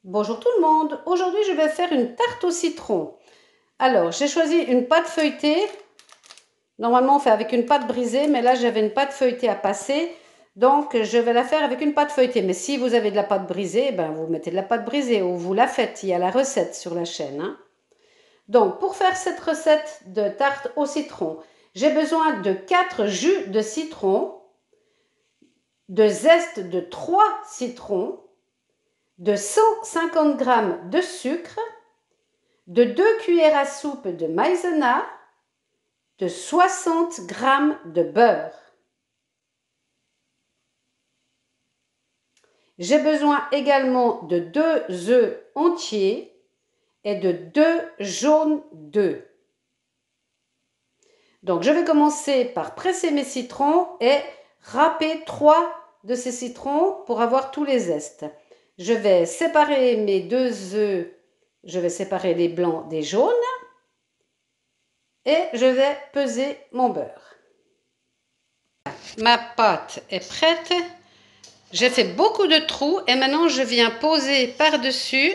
Bonjour tout le monde, aujourd'hui je vais faire une tarte au citron. Alors j'ai choisi une pâte feuilletée, normalement on fait avec une pâte brisée mais là j'avais une pâte feuilletée à passer, donc je vais la faire avec une pâte feuilletée. Mais si vous avez de la pâte brisée, ben vous mettez de la pâte brisée ou vous la faites, il y a la recette sur la chaîne. Donc pour faire cette recette de tarte au citron, j'ai besoin de 4 jus de citron, de zeste de 3 citrons, de 150 g de sucre, de 2 cuillères à soupe de maïzena, de 60 g de beurre. J'ai besoin également de 2 œufs entiers et de 2 jaunes d'œufs. Donc je vais commencer par presser mes citrons et râper 3 de ces citrons pour avoir tous les zestes. Je vais séparer mes 2 œufs, je vais séparer les blancs des jaunes et je vais peser mon beurre. Ma pâte est prête. J'ai fait beaucoup de trous et maintenant je viens poser par-dessus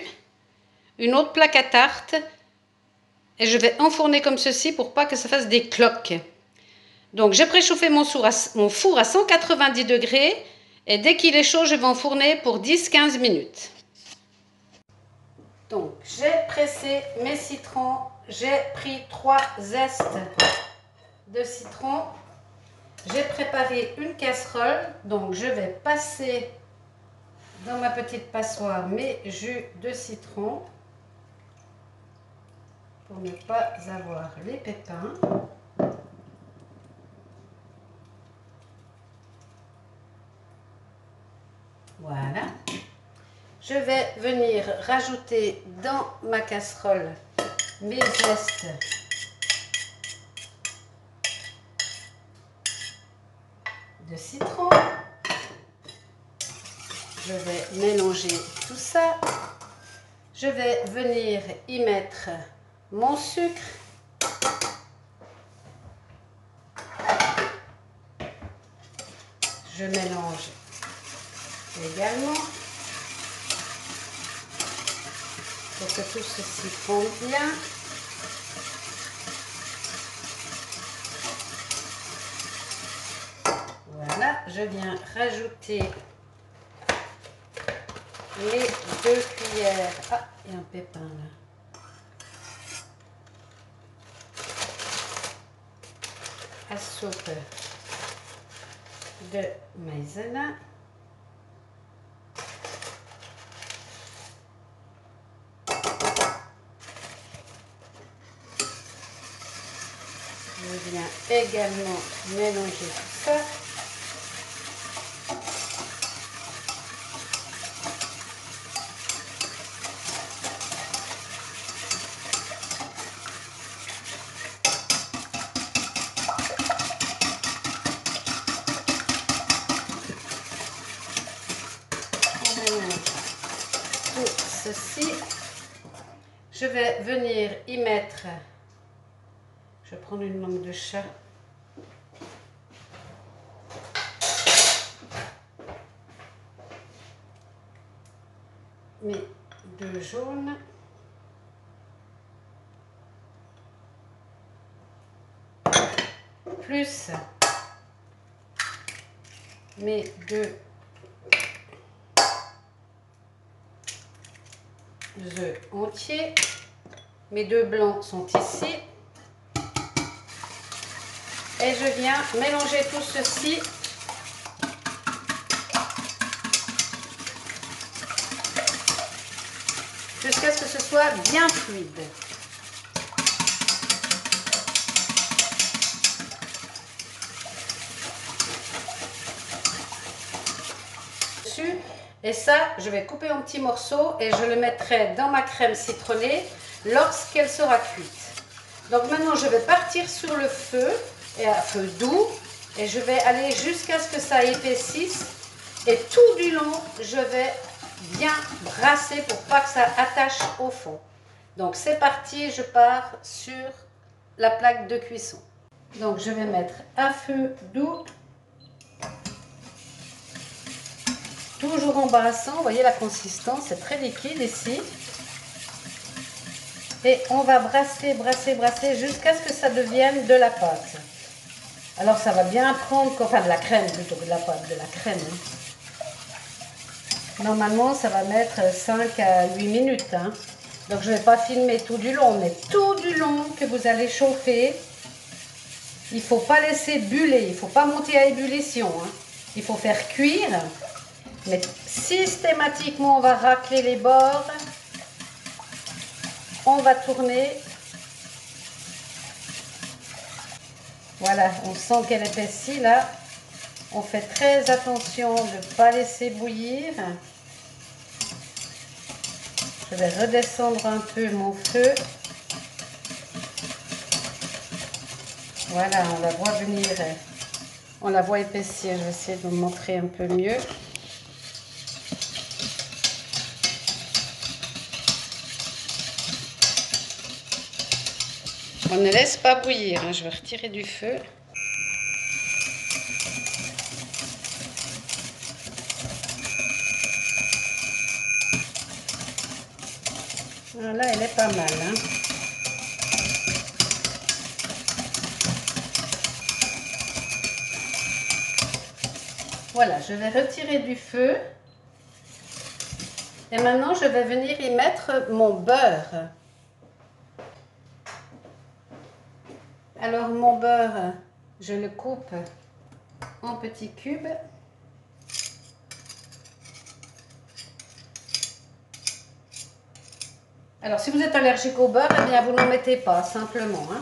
une autre plaque à tarte et je vais enfourner comme ceci pour pas que ça fasse des cloques. Donc j'ai préchauffé mon four à 190 degrés et dès qu'il est chaud, je vais enfourner pour 10-15 minutes. Donc j'ai pressé mes citrons, j'ai pris 3 zestes de citron. J'ai préparé une casserole, donc je vais passer dans ma petite passoire mes jus de citron pour ne pas avoir les pépins. Voilà. Je vais venir rajouter dans ma casserole mes zestes de citron. Je vais mélanger tout ça. Je vais venir y mettre mon sucre. Je mélange également pour que tout ceci fonde bien. Voilà, je viens rajouter les 2 cuillères. Ah, il y a un pépin là. À soupe de maïzena. Je viens également mélanger tout ça. Tout ceci, je vais venir y mettre, je vais prendre une langue de chat, mes 2 jaunes, plus mes 2 œufs entiers. Mes 2 blancs sont ici. Et je viens mélanger tout ceci jusqu'à ce que ce soit bien fluide. Et ça, je vais couper en petits morceaux et je le mettrai dans ma crème citronnée lorsqu'elle sera cuite. Donc maintenant, je vais partir sur le feu, et à feu doux, et je vais aller jusqu'à ce que ça épaississe. Et tout du long, je vais bien brasser pour pas que ça attache au fond. Donc c'est parti, je pars sur la plaque de cuisson. Donc je vais mettre à feu doux toujours embrassant. Vous voyez la consistance, c'est très liquide ici. Et on va brasser, brasser, brasser jusqu'à ce que ça devienne de la pâte. Alors ça va bien prendre, enfin de la crème plutôt que de la pâte, de la crème. Normalement ça va mettre 5 à 8 minutes. Hein. Donc je ne vais pas filmer tout du long, mais tout du long que vous allez chauffer. Il ne faut pas laisser buller, il ne faut pas monter à ébullition. Hein. Il faut faire cuire, mais systématiquement on va racler les bords. On va tourner. Voilà, on sent qu'elle épaissit là. On fait très attention de ne pas laisser bouillir. Je vais redescendre un peu mon feu. Voilà, on la voit venir, on la voit épaissir. Je vais essayer de vous montrer un peu mieux. On ne laisse pas bouillir, hein. Je vais retirer du feu. Voilà, elle est pas mal. Hein. Voilà, je vais retirer du feu. Et maintenant, je vais venir y mettre mon beurre. Alors, mon beurre, je le coupe en petits cubes. Alors, si vous êtes allergique au beurre, eh bien, vous n'en mettez pas, simplement. Hein.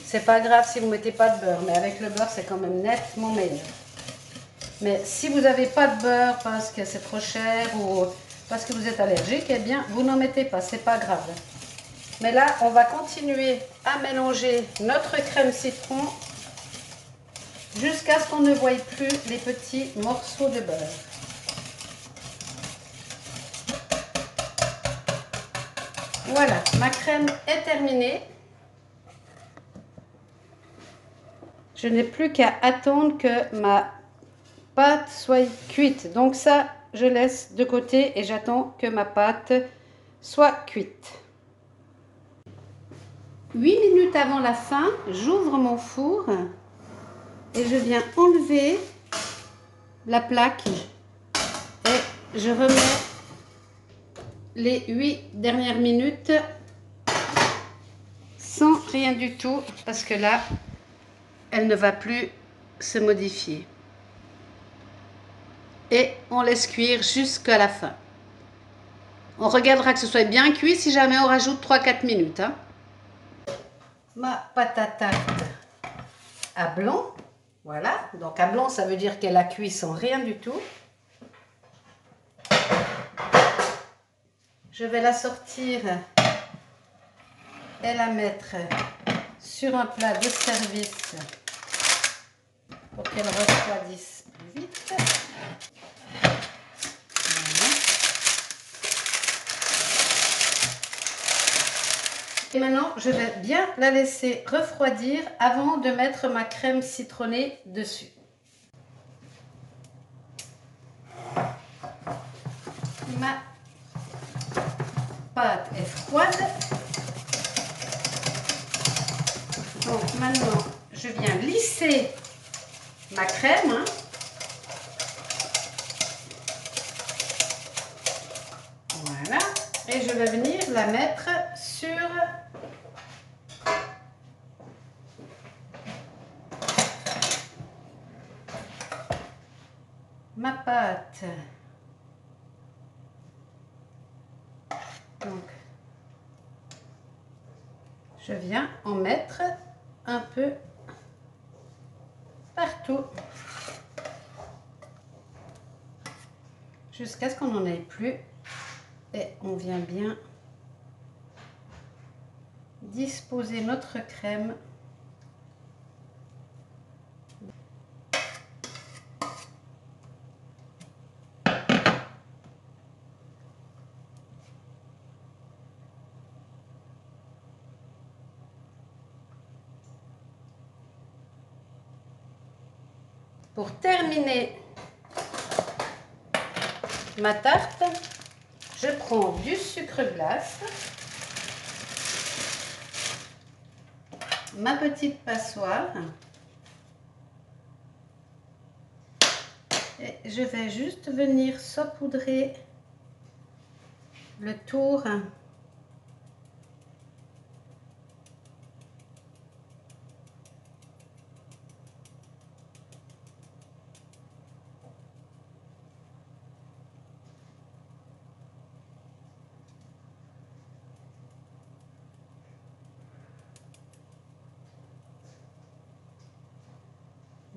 C'est pas grave si vous ne mettez pas de beurre, mais avec le beurre, c'est quand même nettement meilleur. Mais si vous n'avez pas de beurre parce que c'est trop cher ou parce que vous êtes allergique, eh bien, vous n'en mettez pas, c'est pas grave. Mais là, on va continuer à mélanger notre crème citron jusqu'à ce qu'on ne voie plus les petits morceaux de beurre. Voilà, ma crème est terminée. Je n'ai plus qu'à attendre que ma pâte soit cuite. Donc ça, je laisse de côté et j'attends que ma pâte soit cuite. 8 minutes avant la fin, j'ouvre mon four et je viens enlever la plaque et je remets les 8 dernières minutes sans rien du tout parce que là, elle ne va plus se modifier. Et on laisse cuire jusqu'à la fin. On regardera que ce soit bien cuit, si jamais on rajoute 3-4 minutes. Hein. Ma pâte à tarte à blanc, voilà. Donc à blanc, ça veut dire qu'elle a cuit sans rien du tout. Je vais la sortir et la mettre sur un plat de service pour qu'elle refroidisse plus vite. Et maintenant, je vais bien la laisser refroidir avant de mettre ma crème citronnée dessus. Ma pâte est froide. Donc maintenant, je viens lisser ma crème. Hein. Voilà. Et je vais venir la mettre sur ma pâte. Donc, je viens en mettre un peu partout jusqu'à ce qu'on n'en ait plus et on vient bien disposer notre crème pour terminer ma tarte, je prends du sucre glace, ma petite passoire et je vais juste venir saupoudrer le tour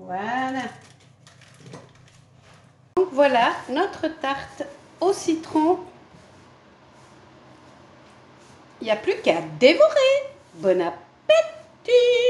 voilà. Donc voilà notre tarte au citron. Il n'y a plus qu'à dévorer. Bon appétit!